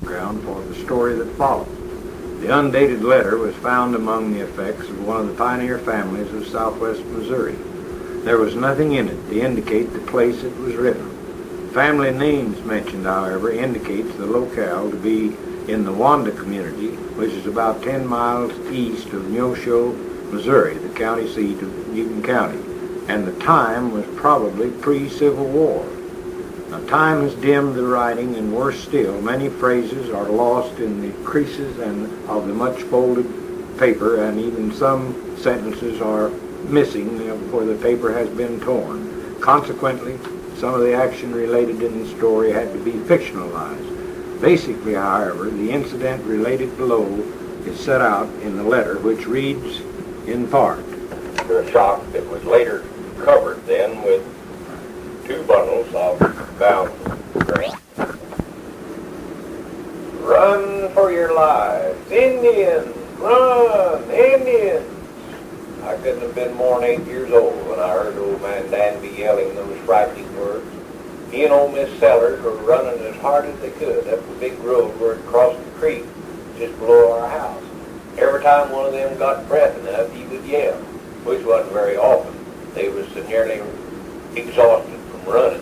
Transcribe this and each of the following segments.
Ground for the story that follows. The undated letter was found among the effects of one of the pioneer families of southwest Missouri. There was nothing in it to indicate the place it was written. Family names mentioned, however, indicates the locale to be in the Wanda community, which is about 10 miles east of Neosho, Missouri, the county seat of Newton County, and the time was probably pre-Civil War. Now, time has dimmed the writing, and worse still, many phrases are lost in the creases of the much folded paper, and even some sentences are missing where the paper has been torn. Consequently, some of the action related in the story had to be fictionalized. Basically, however, the incident related below is set out in the letter, which reads in part. The shock that was later covered then with 2 bundles of bound grain. Run for your lives! Indians! Run! Indians! I couldn't have been more than 8 years old when I heard old man Danby yelling those frightening words. He and old Miss Sellers were running as hard as they could up the big road where it crossed the creek just below our house. Every time one of them got breath enough, he would yell, which wasn't very often. They was so nearly exhausted from running.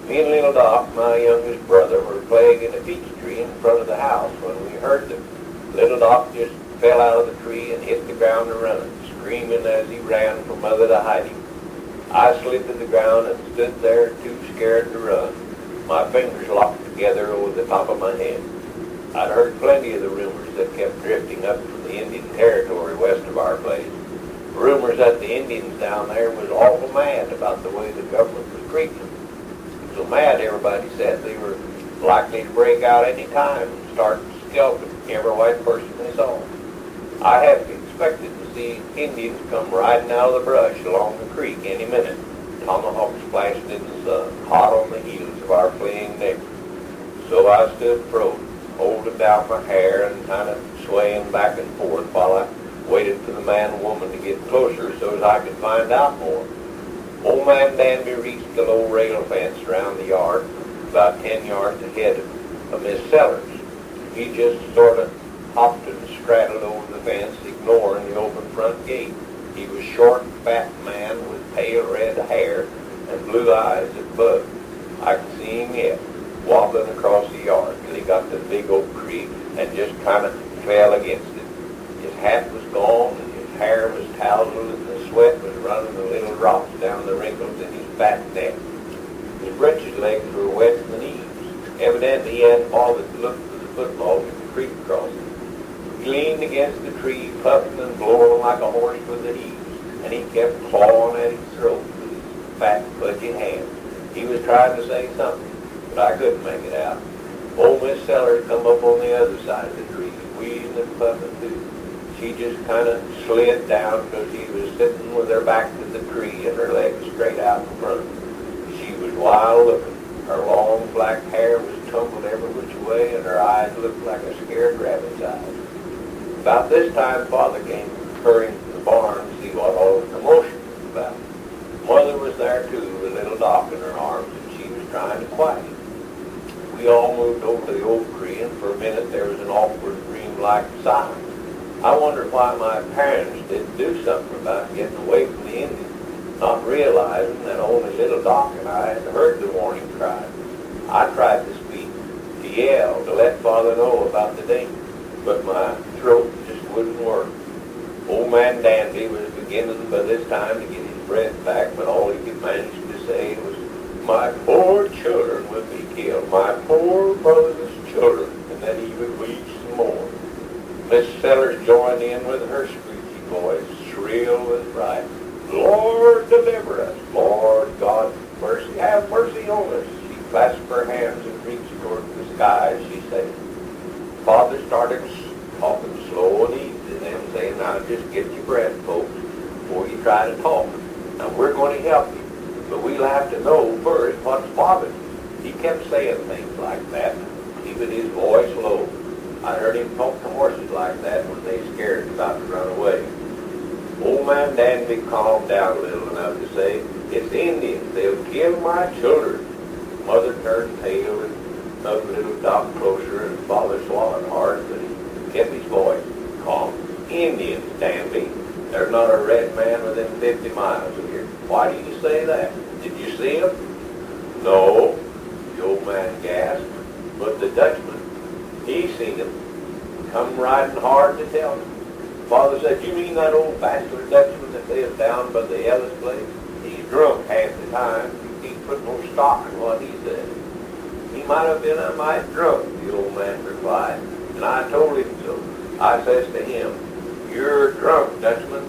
Me and little Doc, my youngest brother, were playing in a peach tree in front of the house when we heard them. Little Doc just fell out of the tree and hit the ground and running, screaming as he ran for Mother to hide him. I slid to the ground and stood there too scared to run, my fingers locked together over the top of my head. I'd heard plenty of the rumors that kept drifting up from the Indian territory west of our place. Rumors that the Indians down there was awful mad about the way the government was treating them. So mad, everybody said they were likely to break out any time and start scalping every white person they saw. I half expected to see Indians come riding out of the brush along the creek any minute, tomahawks flashing in the sun, hot on the heels of our fleeing neighbors. So I stood frozen, holding down my hair and kind of swaying back and forth while I waited for the man and woman to get closer so as I could find out more. Old man Danby reached the low rail fence around the yard, about 10 yards ahead of Miss Sellers. He just sort of hopped and straddled over the fence, ignoring the open front gate. He was a short, fat man with pale red hair and blue eyes that bugged. I can see him yet, wobbling across the yard till he got to the big oak tree and just kind of fell against it. His hat was gone and his hair was tousled and the sweat was running the little drops down the wrinkles in his fat neck. His breeches legs were wet to the knees. Evidently he hadn't bothered to look for the football at the creek crossing. He leaned against the tree, puffing and blowing like a horse with the heaves, and he kept clawing at his throat with his fat, pudgy hand. He was trying to say something, but I couldn't make it out. Old Miss Sellers come up on the other side of the tree, wheezing and puffing too. She just kind of slid down because she was sitting with her back to the tree and her legs straight out in front. She was wild looking. Her long black hair was tumbled every which way, and her eyes looked like a scared rabbit's eyes. About this time, Father came hurrying from the barn to see what all the commotion was about. Mother was there too, with little Doc in her arms, and she was trying to quiet him. We all moved over to the oak tree, and for a minute there was an awkward, dream-like silence. I wondered why my parents didn't do something about getting away from the Indians, not realizing that only little Doc and I had heard the warning cry. I tried to speak, to yell, to let Father know about the danger, but my throat just wouldn't work. Old man Danby was beginning by this time to get his breath back, but all he could manage to say was, "My poor children would be killed, my poor brother's children," and then he would wheeze some more. Miss Sellers joined in with her squeaky voice, shrill and bright. "Lord, deliver us! Lord God, mercy, have mercy on us!" She clasped her hands and reached toward the sky as she said it. Father started talking slow and easy, and then saying, "Now just get your breath, folks, before you try to talk. Now we're going to help you, but we'll have to know first what's bothering you." He kept saying things like that, keeping his voice low. I heard him talk to horses like that when they scared about to run away. Old man Danby calmed down a little enough to say, "It's Indians. They'll kill my children." Mother turned pale and Hugged little Doc closer, and Father swallowed hard, but he kept his voice calm. Indians, Danby. There's not a red man within 50 miles of here. Why do you say that? Did you see him? No, the old man gasped. But the Dutchman, he seen him. Come riding hard to tell him. Father said, you mean that old bachelor Dutchman that lives down by the Ellis place? He's drunk half the time. He can't put no stock in what he said. He might have been a mite drunk, the old man replied. And I told him so. I says to him, you're drunk, Dutchman.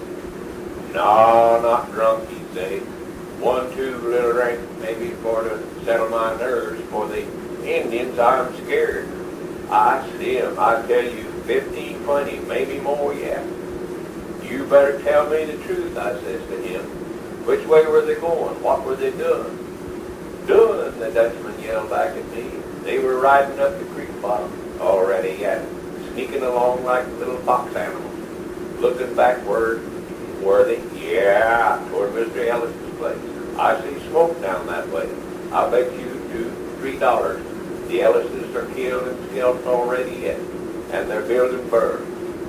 No, not drunk, he'd say. 1, 2 little drink, maybe for to settle my nerves. For the Indians, I'm scared. I see 'em. I tell you, 15, 20, maybe more yet. You better tell me the truth, I says to him. Which way were they going? What were they doing? Doing, the Dutchman yelled back at me. They were riding up the creek bottom already yet, sneaking along like little fox animals. Looking backward, were they? Yeah, toward Mr. Ellis's place. I see smoke down that way. I bet you $2, $3. The Ellises are killed and scalped already yet, and they're building burrs.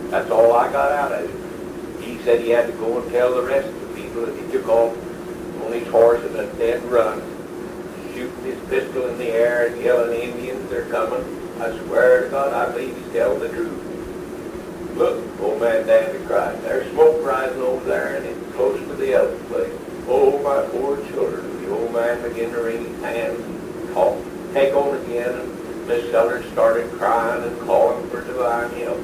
That's all I got out of it. He said he had to go and tell the rest of the people that he took off on his horse in a dead run, shooting his pistol in the air and yelling, Indians, they're coming. I swear to God, I believe he's telling the truth. Look, old man Danby cried. There's smoke rising over there, and it's close to the Ellis place. Oh, my poor children. The old man began to wring his hands and talk, take on again, and Miss Sellers started crying and calling for divine help.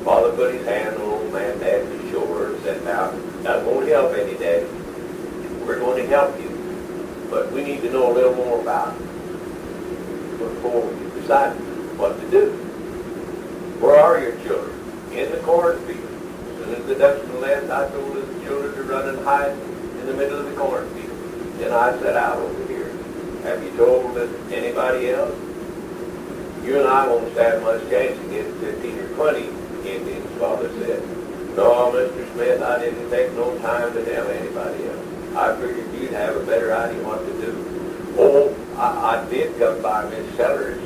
Father put his hand on old man Danby's shoulder and said, now, that won't help any, Daddy. We're going to help you, but we need to know a little more about it before we decide what to do. Where are your children? In the cornfield. As soon as the Dutchman left, I told the children to run and hide in the middle of the cornfield. Then I set out over here. Have you told anybody else? You and I won't stand much chance against 15 or 20 Indians, Father said. No, Mr. Smith, I didn't take no time to tell anybody else. I figured you'd have a better idea what to do. Oh, I did come by Miss Sellers.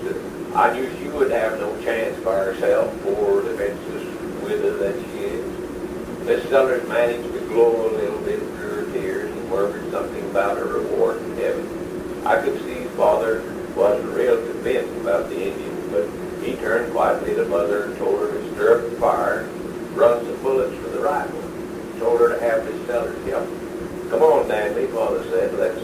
I knew she would have no chance for herself, poor defenseless widow that she is. Miss Sellers managed to glow a little bit through her tears and murmured something about a reward in heaven. I could see Father wasn't real convinced about the Indians, but he turned quietly to Mother and told her to stir up the fire and run some bullets for the rifle. Told her to have Miss Sellers help. Come on, Danby, Father said. Let's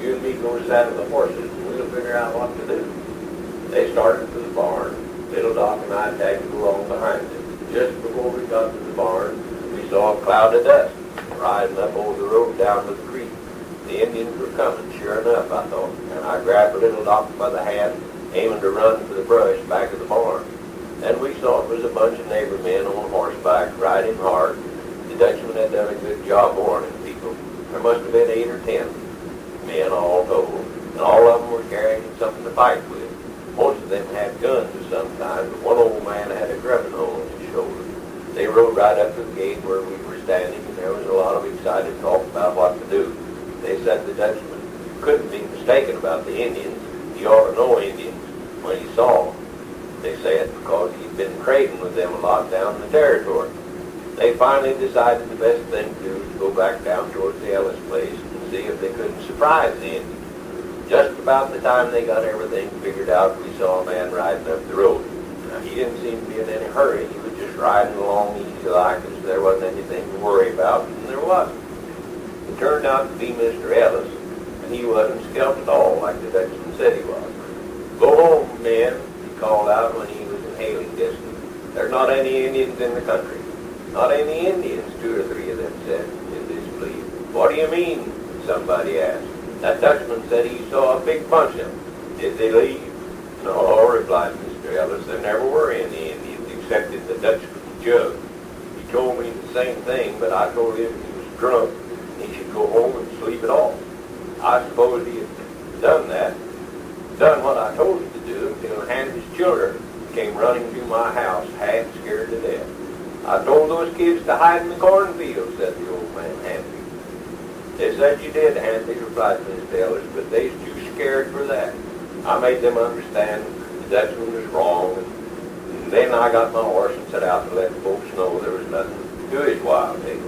you and me go saddle the horses and we'll figure out what to do. They started for the barn. Little Doc and I tagged along behind them. Just before we got to the barn, we saw a cloud of dust riding up over the road down to the creek. The Indians were coming, sure enough, I thought, and I grabbed Little Doc by the hand, aiming to run for the brush back of the barn. Then we saw it was a bunch of neighbor men on horseback, riding hard. The Dutchman had done a good job warning people. There must have been 8 or 10 men all told, and all of them were carrying something to fight with. Most of them had guns of some kind, but one old man had a grubbing hole in his shoulder. They rode right up to the gate where we were standing, and there was a lot of excited talk about what to do. They said the Dutchman couldn't be mistaken about the Indians. He ought to know Indians when he saw them. They said because he'd been trading with them a lot down in the territory. They finally decided the best thing to do was to go back down towards the Ellis place and see if they couldn't surprise the Indians. Just about the time they got everything figured out, we saw a man riding up the road. Now, he didn't seem to be in any hurry. He was just riding along easy like as there wasn't anything to worry about, and there wasn't. It turned out to be Mr. Ellis, and he wasn't scalped at all like the Dutchman said he was. Go home, men, he called out when he was in hailing distance. There's not any Indians in the country. Not any Indians, 2 or 3 of them said in disbelief. What do you mean? Somebody asked. That Dutchman said he saw a big bunch of them. Did they leave? No, replied Mr. Ellis. There never were any Indians except in the Dutchman's jug. He told me the same thing, but I told him he was drunk and he should go home and sleep it off. I suppose he had done that, done what I told him to do, until a hand of his children came running through my house, half scared to death. I told those kids to hide in the cornfield, said the old man, Handy. They said you did, Handy, replied Mr. Ellis, but they's too scared for that. I made them understand the Dutchman was wrong. And then I got my horse and set out to let the folks know there was nothing to his wild tale.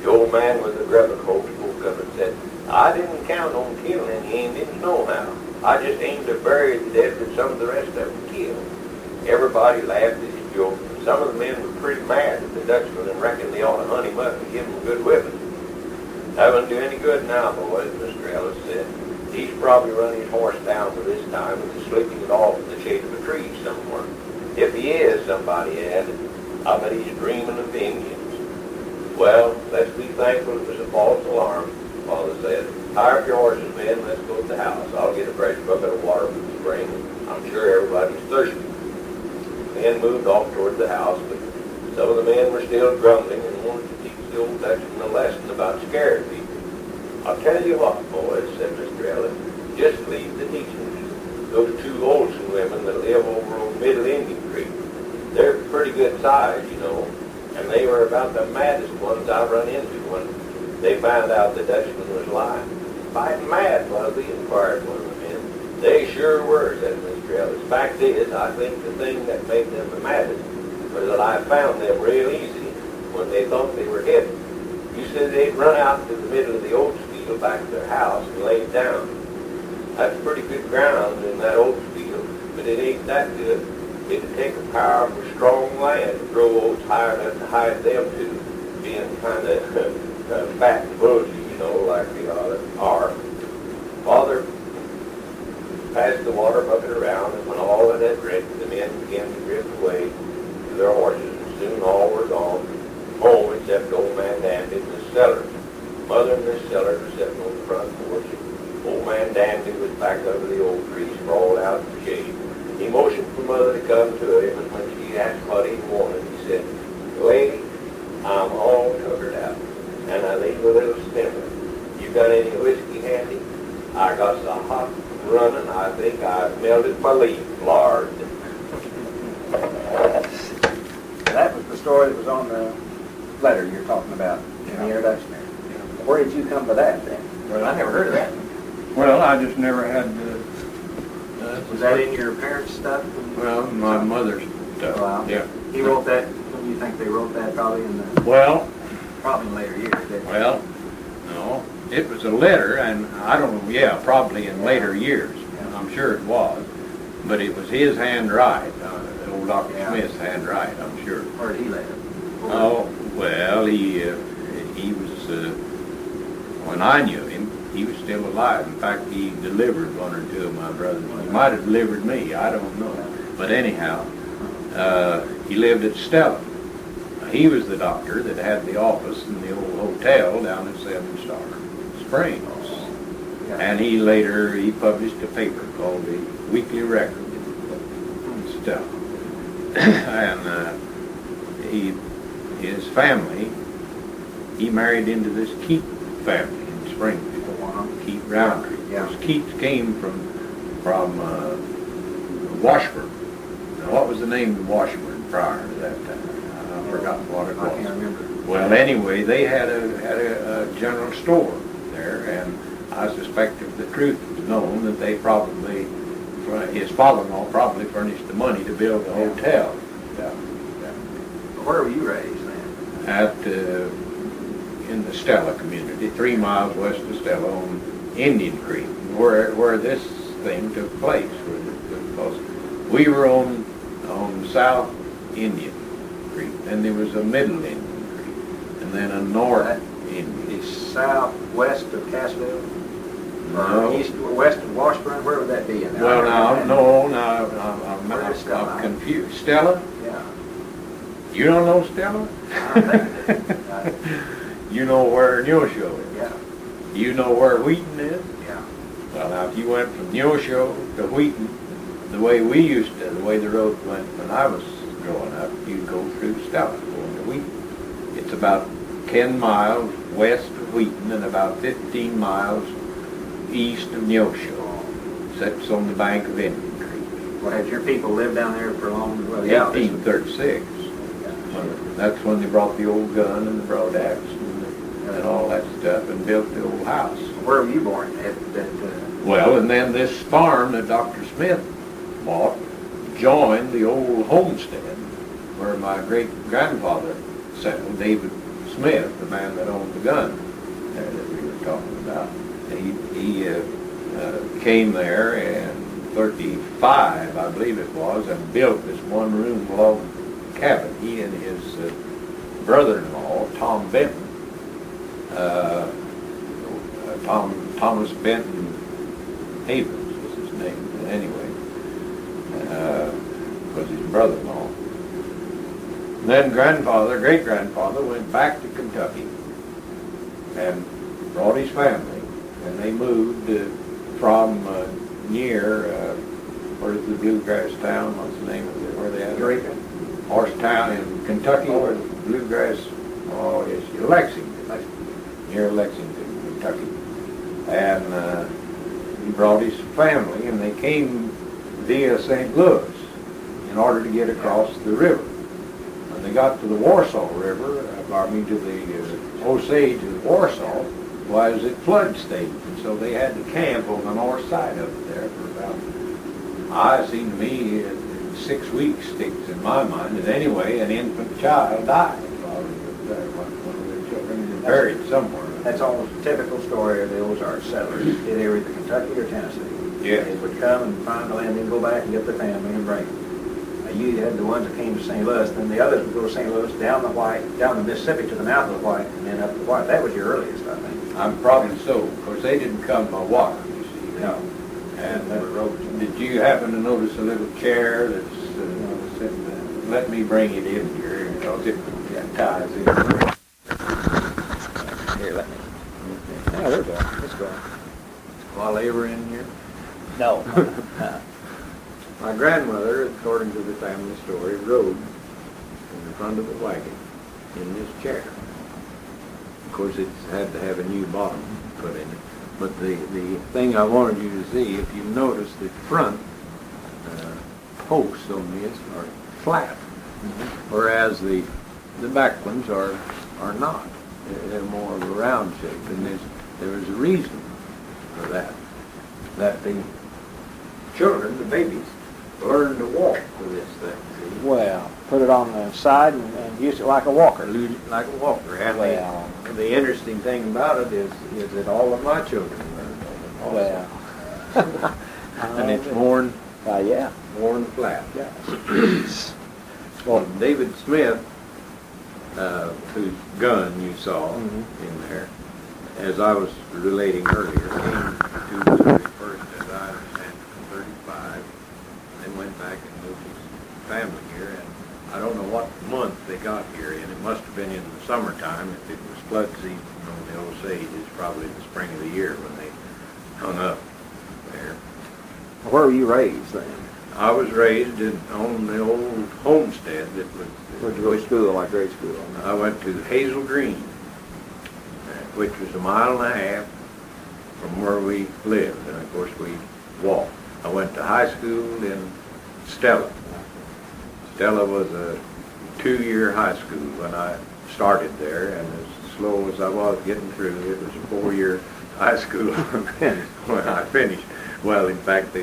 The old man with the grubber coat spoke up and said, I didn't count on killing any Indians no how. I just aimed to bury the dead with some of the rest of them killed. Everybody laughed at his joke. Some of the men were pretty mad at the Dutchman and reckoned they ought to hunt him up and give him a good whipping. That wouldn't do any good now, boys, Mr. Ellis said. He's probably run his horse down for this time and is sleeping it off in the shade of a tree somewhere. If he is, somebody added, I bet he's dreaming of Indians. Well, let's be thankful it was a false alarm, Father said. Hire up your horses, men, let's go to the house. I'll get a fresh bucket of water from the spring. I'm sure everybody's thirsty. The men moved off toward the house, but some of the men were still grumbling and wanted to teach the old Dutchman a lesson about scared people. I'll tell you what, boys, said Mr. Ellis, just leave the teachings. Those two Olsen women that live over on Middle Indian Creek, they're pretty good size, you know, and they were about the maddest ones I've run into when they found out the Dutchman was lying. Fighting mad, was he? Inquired one of the men. They sure were, said Mr. Ellis. Fact is, I think the thing that made them the maddest was that I found them real easy when they thought they were hidden. You said they'd run out to the middle of the oats field back to their house and laid down. That's pretty good ground in that oats field, but it ain't that good. It'd take a powerful strong land to grow oats higher enough to hide them too, being kind of fat and bulgy, you know, like they are. Father passed the water bucket around, and when all had had drank, the men began to drift away to their horses, and soon all were gone home except old man Dandy and Miss Sellers. Mother and Miss Sellers were sitting on the front porch. Old man Dandy was back under the old tree, sprawled out in the shade. He motioned for Mother to come to him, and when she asked what he wanted, he said, Lady, I'm all tuckered out, and I need a little stimmer. You got any whiskey handy? I got so hot running, I think I've melted my leaf, Lord. That was the story that was on the letter you're talking about in the introduction there. Where did you come to that then? Well, I never heard of that. Well, I just never had Was that in your parents' stuff? well, my mother's stuff. Wow. Yeah. He wrote that, when you think they wrote that probably in the, Well, probably in later years, didn't they? well, no, it was a letter, and I don't know, yeah, probably in later years. Yeah. I'm sure it was, but it was his handwrite, old Dr. Yeah. Smith's handwrite, I'm sure. Where did he live? Oh, well, he was, when I knew him, he was still alive. In fact, he delivered one or two of my brothers. He might have delivered me, I don't know. But anyhow, he lived at Stella. He was the doctor that had the office in the old hotel down at 7 Star Springs. Yeah. And he published a paper called the Weekly Record in Stella. And his family, he married into this Keat family in Springfield. Keat Roundtree. Yeah. Those Keats came from Washburn. Now, what was the name of Washburn prior to that time? I forgot what it was. I can't remember. Well, anyway, they had a general store there, and I suspect if the truth was known that they probably, his father-in-law probably furnished the money to build the hotel. Yeah. Where were you raised then? In the Stella community, 3 miles west of Stella on Indian Creek, where this thing took place. Because we were on South Indian Creek, and there was a Middle Indian Creek, and then a North Indian. Is southwest of Cassville? No. Or east or west of Washburn? Where would that be? In there? Well, I'm confused. Stella? Yeah. You don't know Stella? I think You know where Neosho is? yeah. You know where Wheaton is? Yeah. Well, now, if you went from Neosho to Wheaton, the way the road went when I was growing up, you'd go through Stella going to Wheaton. It's about 10 miles west of Wheaton and about 15 miles east of Neosho. Sits on the bank of Indian Creek. Well, had your people lived down there for long? Well, 1836. That's when they brought the old gun and the broadaxe and all that stuff and built the old house. Where were you born? Well, and then this farm that Dr. Smith bought joined the old homestead where my great-grandfather settled, David Smith, the man that owned the gun there that we were talking about. He came there in 35, I believe it was, and built this one-room log cabin. He and his brother-in-law, Tom Benton, Thomas Benton Havens was his name, but anyway, was his brother-in-law. Then great-grandfather went back to Kentucky and brought his family, and they moved from near, where's the bluegrass town? What's the name of it? Where they at? Eureka. Horsetown in Kentucky, where the bluegrass, it's Lexington, near Lexington, Kentucky. And he brought his family, and they came via St. Louis in order to get across the river. When they got to the Warsaw River, to the Osage of Warsaw, was at flood stage, and so they had to camp on the north side of it there for about, it seemed to me, 6 weeks sticks in my mind. And anyway, an infant child died while they were there. One of their children was buried somewhere. That's almost a typical story of the Ozarks settlers. They were either Kentucky or Tennessee. Yeah. They would come and find the land, then go back and get their family and bring them. You had the ones that came to St. Louis, then the others would go to St. Louis, down the Mississippi to the mouth of the White, and then up the White. That was your earliest, I think. I'm probably so. Of course, they didn't come by water, you see. No. And did you happen to notice a little chair that's let me bring it in here because it ties in. Here, let me. Yeah, there's one. Let's go. While they were in here. No. My grandmother, according to the family story, rode in the front of the wagon in this chair. Of course, it had to have a new bottom put in it. But the thing I wanted you to see, if you notice, the front posts on this are flat, whereas the back ones are not. They're more of a round shape, and there is a reason for that. That the children, the babies, learn to walk with this thing. See? Well, put it on the side and use it like a walker. Like a walker. And the interesting thing about it is that all of my children learned on it also. And it's worn flat. Yeah. Well, David Smith, whose gun you saw in there, as I was relating earlier, came to Missouri first, as I understand, in 35, then went back and moved his family here, and I don't know what month they got here in. It must have been in the summertime. If it was flood season on the Osage, it's probably the spring of the year when they hung up there. Where were you raised then? I was raised on the old homestead that was... Where'd you go to school, like grade school? I went to Hazel Green, which was 1.5 miles from where we lived, and of course we walked. I went to high school in Stella. Stella was a 2-year high school when I started there, and as slow as I was getting through, it was a 4-year high school when I finished. Well, in fact,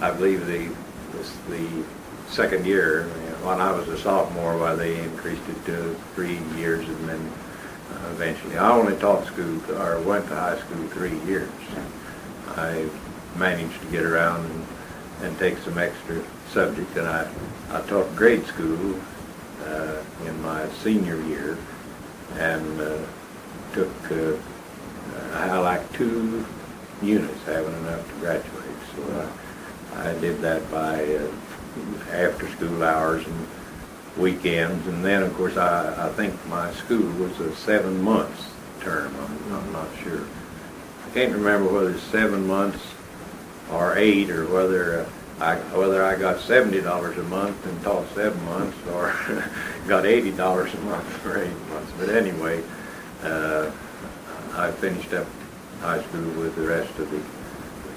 I believe the second year, when I was a sophomore, they increased it to 3 years, and then eventually. I only taught school, or went to high school 3 years. I managed to get around and take some extra subjects, and I taught grade school in my senior year, and took I like 2 units, having enough to graduate. So I did that by after school hours and weekends, and then of course I think my school was a 7 months term. I'm not sure. I can't remember whether it's 7 months or 8, or whether I got $70 a month and taught 7 months, or got $80 a month for 8 months. But anyway, I finished up high school with the rest of the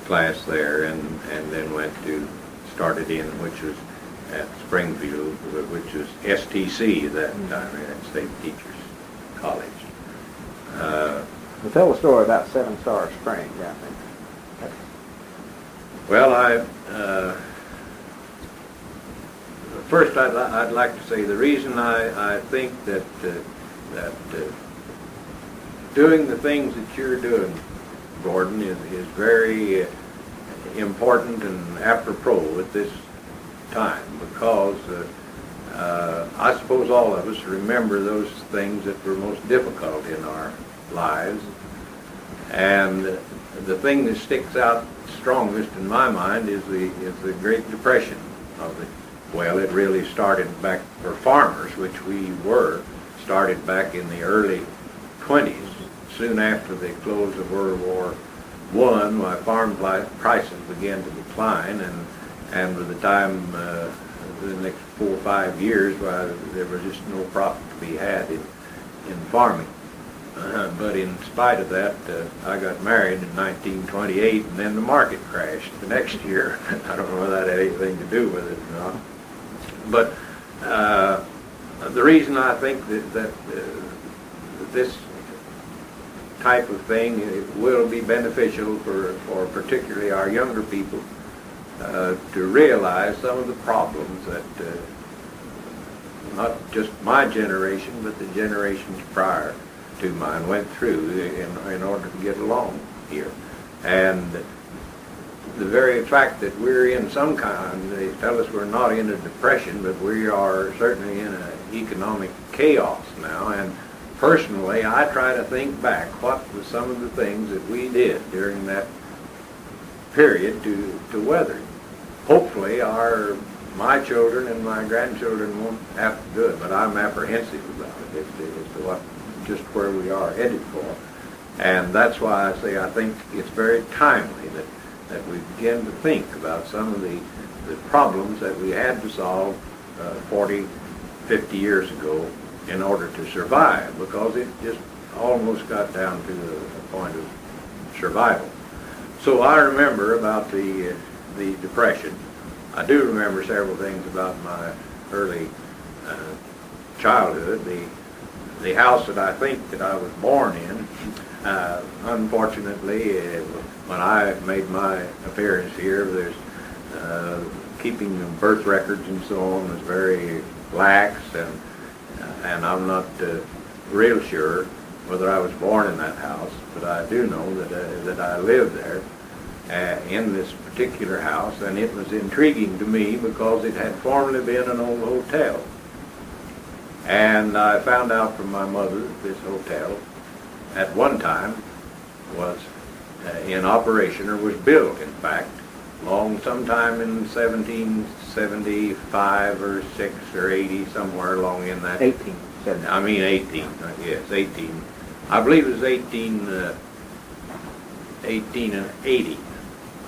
class there, and then started in, which was at Springfield, which was STC at that time, State Teachers College. Well, tell the story about 7 Star Springs, I think. Well, First, I'd like to say the reason I think that doing the things that you're doing, Gordon, is very important and apropos at this time, because I suppose all of us remember those things that were most difficult in our lives, and the thing that sticks out strongest in my mind is the Great Depression of the. Well, it really started back for farmers, which we were, started back in the early 20s, soon after the close of World War I, why farm prices began to decline, and by the time the next 4 or 5 years, why there was just no profit to be had in farming. But in spite of that, I got married in 1928, and then the market crashed the next year. I don't know whether that had anything to do with it or not. But the reason I think that this type of thing will be beneficial for particularly our younger people to realize some of the problems that not just my generation, but the generations prior to mine went through in order to get along here. And the very fact that we're in some kind, they tell us we're not in a depression, but we are certainly in an economic chaos now. And personally, I try to think back what was some of the things that we did during that period to weather it. Hopefully my children and my grandchildren won't have to do it, but I'm apprehensive about it as to what, just where we are headed for. And that's why I say I think it's very timely that we begin to think about some of the problems that we had to solve 40, 50 years ago in order to survive, because it just almost got down to a point of survival. So I remember about the Depression. I do remember several things about my early childhood. The house that I think that I was born in, unfortunately, when I made my appearance here, there's keeping the birth records and so on was very lax, and I'm not real sure whether I was born in that house, but I do know that I lived there in this particular house, and it was intriguing to me because it had formerly been an old hotel. And I found out from my mother that this hotel at one time was in operation, or was built, in fact, sometime in 1775 or 6 or 80, somewhere along in that. 18. I mean 18, yes, 18. I believe it was 1880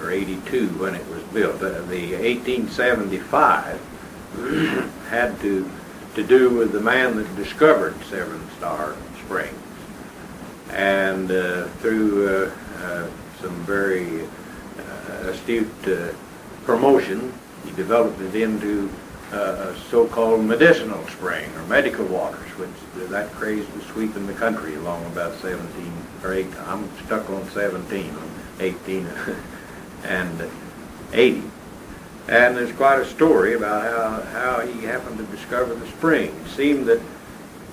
or 82 when it was built. The 1875 had to do with the man that discovered Seven Star Springs. And through some very astute promotion, he developed it into a so-called medicinal spring, or medical waters, which that craze was sweeping the country along about 17 or 8. I'm stuck on 17, 18, and 80. And there's quite a story about how he happened to discover the spring. It seemed that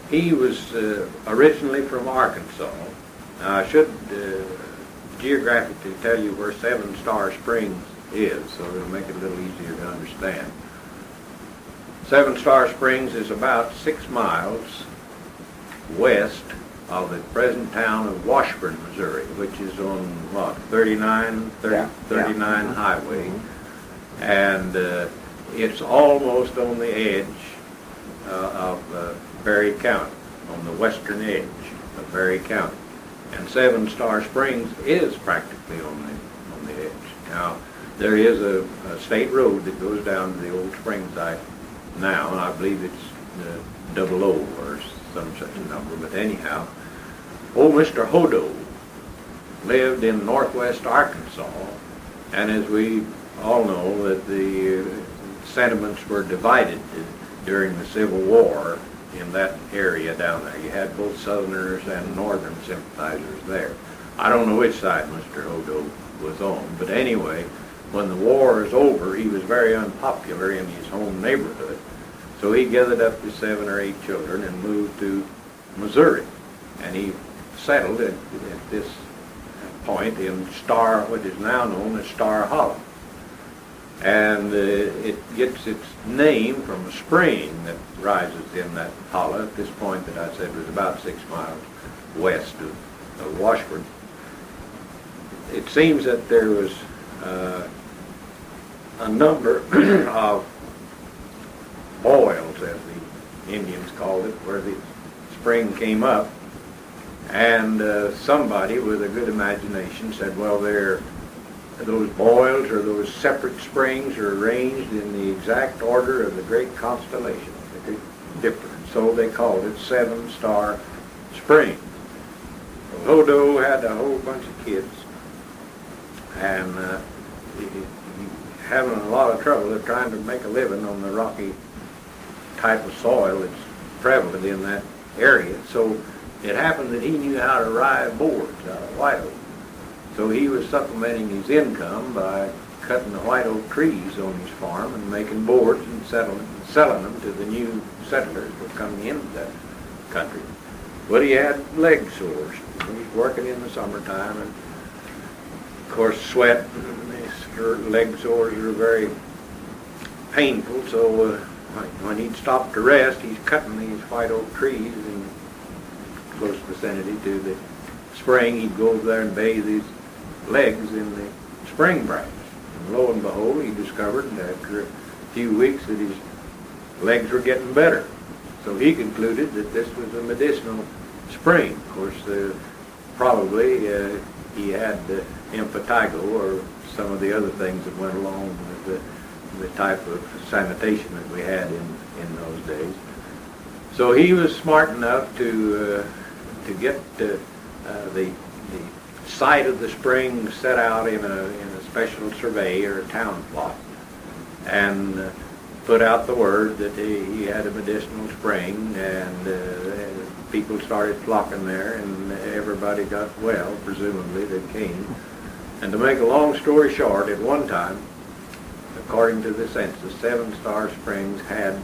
he was originally from Arkansas. Now, I should geographically tell you where Seven Star Springs is, so it'll make it a little easier to understand. Seven Star Springs is about 6 miles west of the present town of Washburn, Missouri, which is on, 39 highway. Mm-hmm. And it's almost on the edge of Berry County, on the western edge of Berry County. And Seven Star Springs is practically on the edge. Now, there is a state road that goes down to the old spring site now, and I believe it's 00 or some such number, but anyhow, old Mr. Hodo lived in northwest Arkansas, and as we all know, that the sentiments were divided during the Civil War in that area down there. You had both Southerners and Northern sympathizers there. I don't know which side Mr. Hodo was on, but anyway, when the war is over, he was very unpopular in his home neighborhood, So he gathered up his 7 or 8 children and moved to Missouri. And he settled at this point in Star, what is now known as Star Hollow. And it gets its name from a spring that rises in that hollow at this point that I said was about 6 miles west of Washburn. It seems that there was a number of boils, as the Indians called it, where the spring came up, and somebody with a good imagination said, well, those boils or those separate springs are arranged in the exact order of the great constellation. They could differ. So they called it 7-Star Spring. Hodo had a whole bunch of kids, and he having a lot of trouble of trying to make a living on the rocky type of soil that's prevalent in that area. So it happened that he knew how to ride boards out of white oak. So he was supplementing his income by cutting the white oak trees on his farm and making boards and selling them to the new settlers who were coming into that country. But he had leg sores. He was working in the summertime, and of course sweat and these leg sores are very painful. So when he'd stop to rest, he's cutting these white oak trees in close vicinity to the spring. He'd go over there and bathe his legs in the spring bracts. And lo and behold, he discovered after a few weeks that his legs were getting better. So he concluded that this was a medicinal spring. Of course, probably he had impetigo or some of the other things that went along with the type of sanitation that we had in those days. So he was smart enough to get the site of the spring set out in a special survey or a town plot, and put out the word that he had a medicinal spring, and people started flocking there, and everybody got well, presumably that came. And to make a long story short, at one time, according to the census, 7-Star Springs had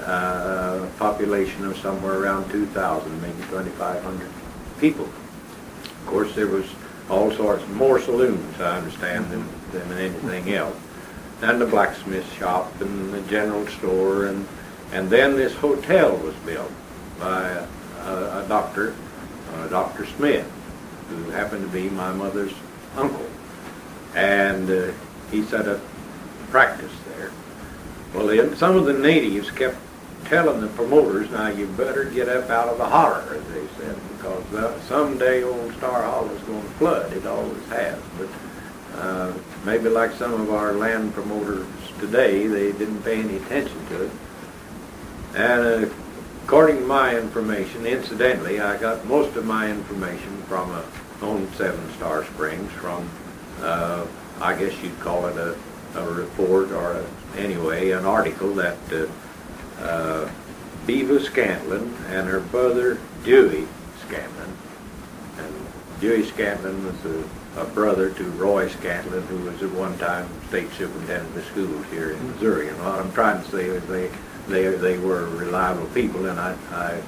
a population of somewhere around 2,000, maybe 2,500 people. Of course, there was all sorts more saloons, I understand, than anything else. And the blacksmith shop and the general store, and then this hotel was built by a doctor, Dr. Smith, who happened to be my mother's uncle. And he set up practice there. Well, then some of the natives kept telling the promoters, now you better get up out of the holler, as they said, because someday old Star Hollow is going to flood. It always has. But maybe like some of our land promoters today, they didn't pay any attention to it. And according to my information, incidentally, I got most of my information from on 7-Star Springs from, I guess you'd call it a report or anyway, an article that Beva Scantlin and her brother Dewey Scantlin, and Dewey Scantlin was a brother to Roy Scantlin, who was at one time state superintendent of the schools here in Missouri. And what I'm trying to say is they were reliable people, and I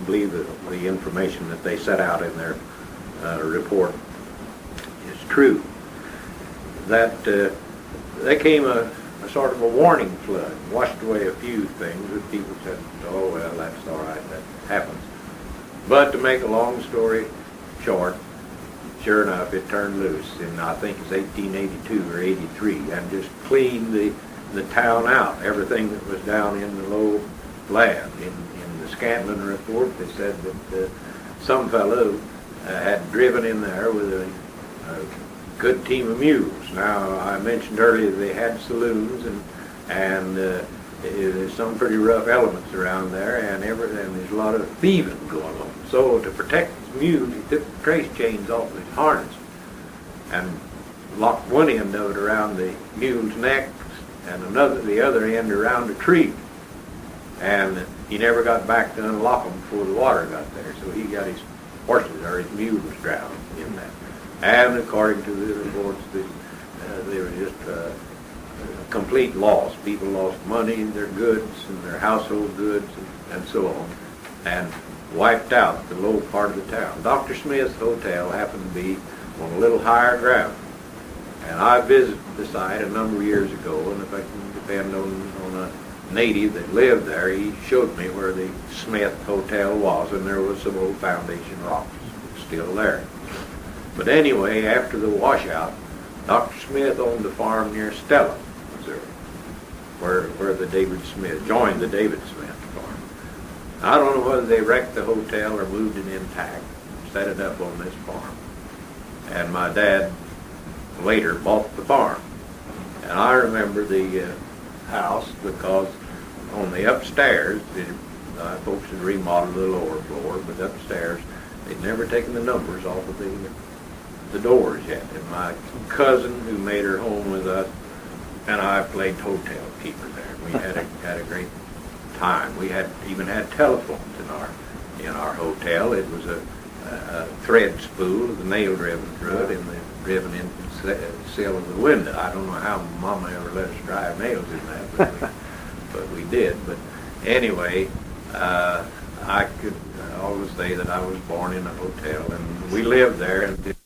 believe that the information that they set out in their report is true. That there came a sort of a warning flood, washed away a few things that people said, oh, well, that's all right, that happens. But to make a long story short, sure enough, it turned loose in, I think it's 1882 or 83, and just cleaned the town out, everything that was down in the low land. In the Scantlin report, they said that some fellow had driven in there with a good team of mules. Now, I mentioned earlier they had saloons, and there's some pretty rough elements around there, and there's a lot of thieving going on. So to protect his mules, he took the trace chains off his harness and locked one end of it around the mule's neck and the other end around a tree. And he never got back to unlock them before the water got there, so he got his horses, or his mule was drowned in that. And according to the reports, they were just complete loss. People lost money, their goods, and their household goods, and so on, and wiped out the low part of the town. Dr. Smith's hotel happened to be on a little higher ground, and I visited the site a number of years ago, and if I can depend on a native that lived there, he showed me where the Smith Hotel was, and there was some old foundation rocks still there. But anyway, after the washout, Dr. Smith owned a farm near Stella, Missouri, where the David Smith joined the David Smith farm. I don't know whether they wrecked the hotel or moved it intact, set it up on this farm. And my dad later bought the farm. And I remember the house because on the upstairs, folks had remodeled the lower floor, but upstairs they'd never taken the numbers off of the doors yet. And my cousin, who made her home with us, and I played hotel keeper there. We had a great time. We even had telephones in our hotel. It was a thread spool with a nail-driven thread and the driven in the sill of the window. I don't know how Mama ever let us drive nails in that, but we did. But anyway, I could always say that I was born in a hotel, and we lived there. And